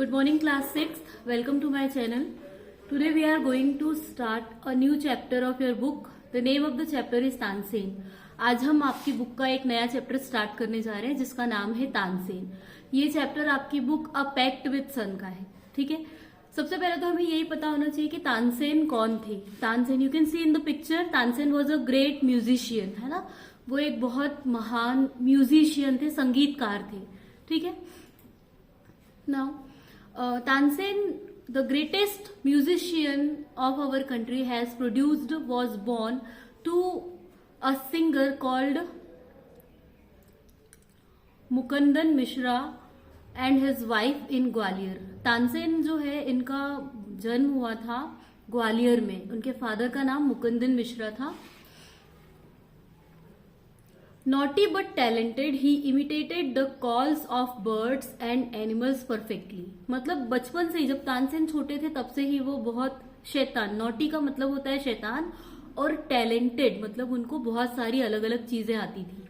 Good morning, class 6. Welcome to my channel. Today we are going to start a new chapter of your book. The name of the chapter is Tansen. आज हम आपकी book का एक नया chapter start करने जा रहे हैं जिसका नाम है तानसेन. ये चैप्टर आपकी बुक अ पैक्ट विद सन का है. ठीक है. सबसे पहले तो हमें यही पता होना चाहिए कि तानसेन कौन थे. Tansen, you can see in the picture, Tansen was a great musician, है ना. वो एक बहुत महान म्यूजिशियन थे, संगीतकार थे. ठीक है. Now Tansen, the greatest musician of our country, has produced, was born to a singer called Mukundan Mishra and his wife in Gwalior. Tansen जो है, इनका जन्म हुआ था ग्वालियर में. उनके फादर का नाम मुकुंदन मिश्रा था. Naughty but talented, he imitated the calls of birds and animals perfectly. मतलब बचपन से ही, जब तानसेन छोटे थे तब से ही वो बहुत शैतान, नॉटी का मतलब होता है शैतान, और टैलेंटेड मतलब उनको बहुत सारी अलग अलग चीजें आती थी.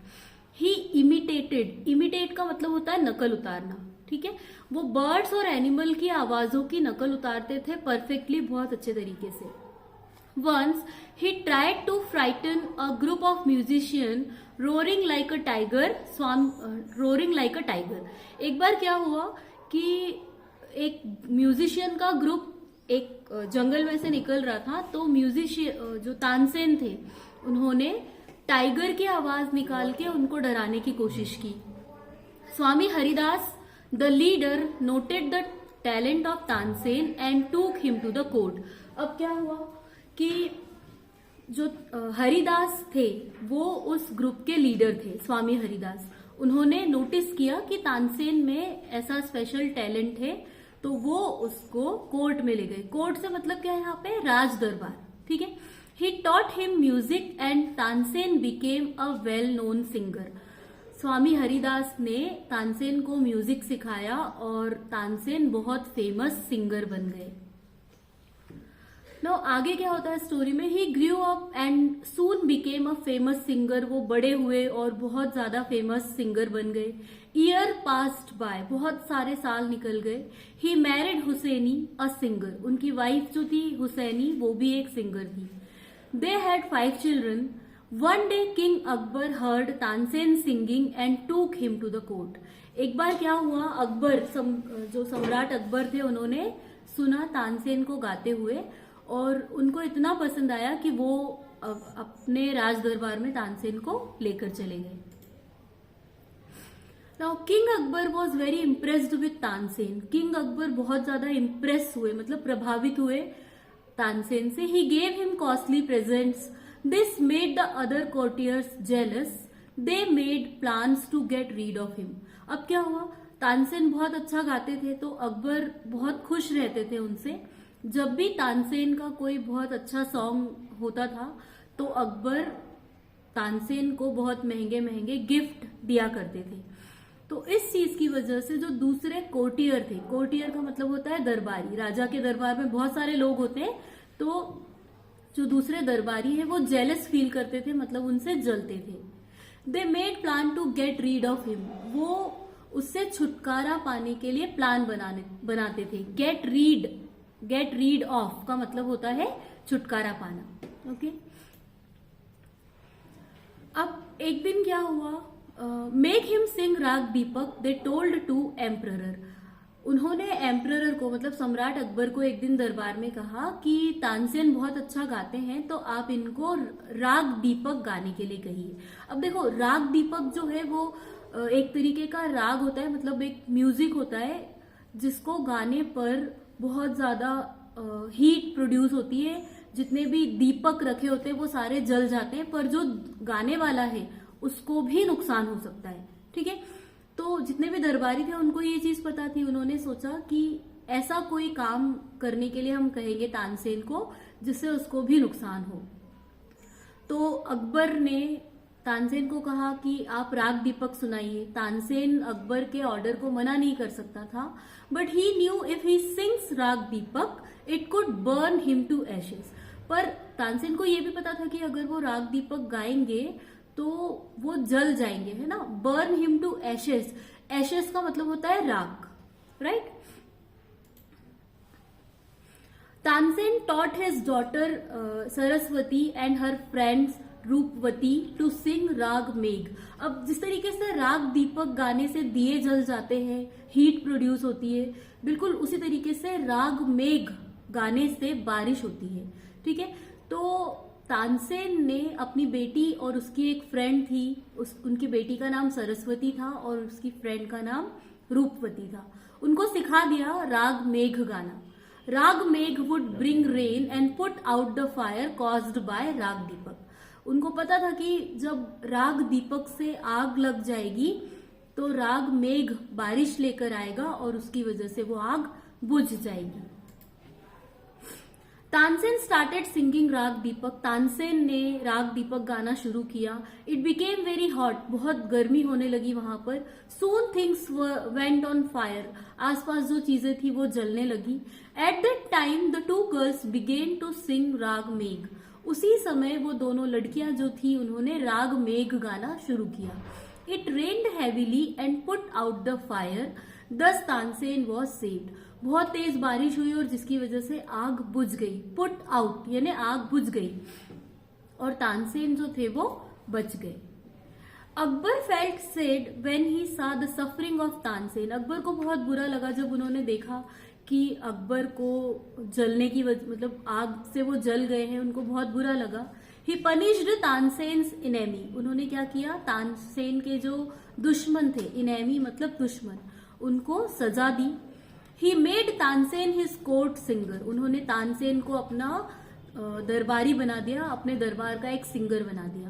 ही इमिटेटेड, इमिटेट का मतलब होता है नकल उतारना. ठीक है. वो बर्ड्स और एनिमल की आवाजों की नकल उतारते थे परफेक्टली, बहुत अच्छे तरीके से. Once he tried to frighten a group of musicians roaring like a tiger, roaring like a tiger. एक बार क्या हुआ कि एक म्यूजिशियन का ग्रुप एक जंगल में से निकल रहा था, तो म्यूजिशियन जो तानसेन थे उन्होंने टाइगर की आवाज निकाल के उनको डराने की कोशिश की. Swami Haridas the leader noted the talent of Tansen and took him to the court. अब क्या हुआ कि जो हरिदास थे वो उस ग्रुप के लीडर थे, स्वामी हरिदास. उन्होंने नोटिस किया कि तानसेन में ऐसा स्पेशल टैलेंट है, तो वो उसको कोर्ट में ले गए. कोर्ट से मतलब क्या है यहाँ पे, राज दरबार. ठीक है. He taught him music and Tansen became a well known singer. Swami Haridas ने तानसेन को म्यूजिक सिखाया और तानसेन बहुत फेमस सिंगर बन गए. नो आगे क्या होता है स्टोरी में, he grew up and soon became a famous singer. वो बड़े हुए और बहुत ज्यादा फेमस सिंगर बन गए. ईयर पास्ड बाय, बहुत सारे साल निकल गए. He married Husaini a singer. उनकी वाइफ जो थी हुसैनी, वो भी एक सिंगर थी. They had 5 children. One day king Akbar heard Tansen singing and took him to the court. एक बार क्या हुआ, अकबर जो सम्राट अकबर थे, उन्होंने सुना तानसेन को गाते हुए और उनको इतना पसंद आया कि वो अपने राज दरबार में तानसेन को लेकर चले गए. Now king Akbar was very impressed with Tansen. King Akbar बहुत ज्यादा इम्प्रेस हुए, मतलब प्रभावित हुए तानसेन से. He gave him costly presents. This made the other courtiers jealous. They made plans to get rid of him. अब क्या हुआ, तानसेन बहुत अच्छा गाते थे तो अकबर बहुत खुश रहते थे उनसे. जब भी तानसेन का कोई बहुत अच्छा सॉन्ग होता था तो अकबर तानसेन को बहुत महंगे महंगे गिफ्ट दिया करते थे. तो इस चीज की वजह से जो दूसरे कोर्टियर थे, कोर्टियर का मतलब होता है दरबारी, राजा के दरबार में बहुत सारे लोग होते हैं, तो जो दूसरे दरबारी है वो जेलस फील करते थे, मतलब उनसे जलते थे. They made plan to get rid of him. वो उससे छुटकारा पाने के लिए प्लान बनाते थे. गेट रीड ऑफ का मतलब होता है छुटकारा पाना. ओके. अब एक दिन क्या हुआ, make him sing raag Deepak. They told to emperor. उन्होंने एम्परर को, मतलब सम्राट अकबर को, एक दिन दरबार में कहा कि तानसेन बहुत अच्छा गाते हैं, तो आप इनको राग दीपक गाने के लिए कहिए. अब देखो, राग दीपक जो है वो एक तरीके का राग होता है, मतलब एक म्यूजिक होता है जिसको गाने पर बहुत ज्यादा हीट प्रोड्यूस होती है. जितने भी दीपक रखे होते हैं वो सारे जल जाते हैं, पर जो गाने वाला है उसको भी नुकसान हो सकता है. ठीक है. तो जितने भी दरबारी थे उनको ये चीज पता थी. उन्होंने सोचा कि ऐसा कोई काम करने के लिए हम कहेंगे तानसेन को जिससे उसको भी नुकसान हो. तो अकबर ने तानसेन को कहा कि आप राग दीपक सुनाइए. तानसेन अकबर के ऑर्डर को मना नहीं कर सकता था, but he knew if he sings raag Deepak it could burn him to ashes. पर तानसेन को यह भी पता था कि अगर वो राग दीपक गाएंगे तो वो जल जाएंगे, है ना. Burn him to ashes. Ashes का मतलब होता है राख, right. Tansen taught his daughter Saraswati and her friends Roopvati to sing raag Megh. अब जिस तरीके से राग दीपक गाने से दिए जल जाते हैं, हीट प्रोड्यूस होती है, बिल्कुल उसी तरीके से राग मेघ गाने से बारिश होती है। ठीक है, तो तानसेन ने अपनी बेटी और उसकी एक फ्रेंड थी, उनकी बेटी का नाम सरस्वती था और उसकी फ्रेंड का नाम रूपवती था, उनको सिखा दिया राग मेघ गाना। राग मेघ would bring rain and put out the fire caused by राग दीपक। उनको पता था कि जब राग दीपक से आग लग जाएगी तो राग मेघ बारिश लेकर आएगा और उसकी वजह से वो आग बुझ जाएगी। तानसेन स्टार्टेड सिंगिंग राग दीपक। तानसेन ने राग दीपक गाना शुरू किया। इट बिकेम वेरी हॉट, बहुत गर्मी होने लगी वहां पर। Soon things went on fire, आसपास जो चीजें थी वो जलने लगी। At that time the two girls began to sing raag Megh. उसी समय वो दोनों लड़कियां जो थी उन्होंने राग मेघ गाना शुरू किया। It rained heavily and put out the fire, दस तानसेन वॉज सेव्ड। बहुत तेज बारिश हुई और जिसकी वजह से आग बुझ गई। पुट आउट यानी आग बुझ गई और तानसेन जो थे वो बच गए। Akbar felt sad when he saw the suffering of Tansen. Akbar को बहुत बुरा लगा जब उन्होंने देखा कि अकबर को जलने की मतलब आग से वो जल गए हैं, उनको बहुत बुरा लगा। ही पनिश्ड तानसेन्स इनेमी। उन्होंने क्या किया, तानसेन के जो दुश्मन थे, इनेमी मतलब दुश्मन, उनको सजा दी। He made Tansen his court singer. उन्होंने तानसेन को अपना दरबारी बना दिया, अपने दरबार का एक सिंगर बना दिया।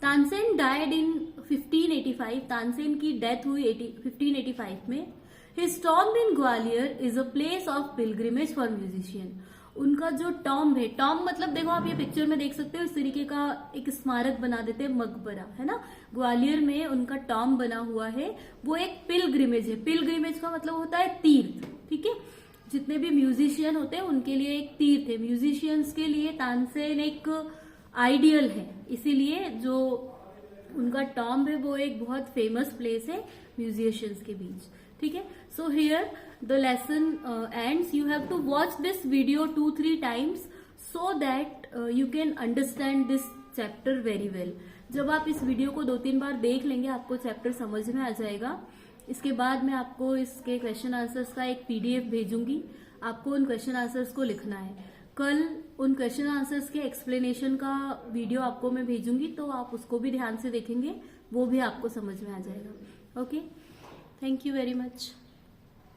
Tansen died in 1585। तानसेन की डेथ हुई 1585 में। His tomb in Gwalior is a place of pilgrimage for musician. उनका जो टॉम्ब है, टॉम्ब मतलब देखो आप ये पिक्चर में देख सकते हो, इस तरीके का एक स्मारक बना देते हैं, मकबरा है ना। ग्वालियर में उनका टॉम्ब बना हुआ है, वो एक पिलग्रिमेज है। पिलग्रिमेज का मतलब होता है तीर्थ। ठीक है, जितने भी म्यूजिशियन होते हैं उनके लिए एक तीर्थ है। म्यूजिशियंस के लिए तानसेन एक आइडियल है, इसीलिए जो उनका टॉम्ब है वो एक बहुत फेमस प्लेस है म्यूजिशियंस के बीच। ठीक है, so here the lesson ends. You have to watch this video 2-3 times so that you can understand this chapter very well. जब आप इस वीडियो को 2-3 बार देख लेंगे आपको चैप्टर समझ में आ जाएगा। इसके बाद मैं आपको इसके क्वेश्चन आंसर्स का एक PDF भेजूंगी, आपको उन क्वेश्चन आंसर्स को लिखना है। कल उन क्वेश्चन आंसर्स के एक्सप्लेनेशन का वीडियो आपको मैं भेजूंगी, तो आप उसको भी ध्यान से देखेंगे, वो भी आपको समझ में आ जाएगा। Okay, thank you very much.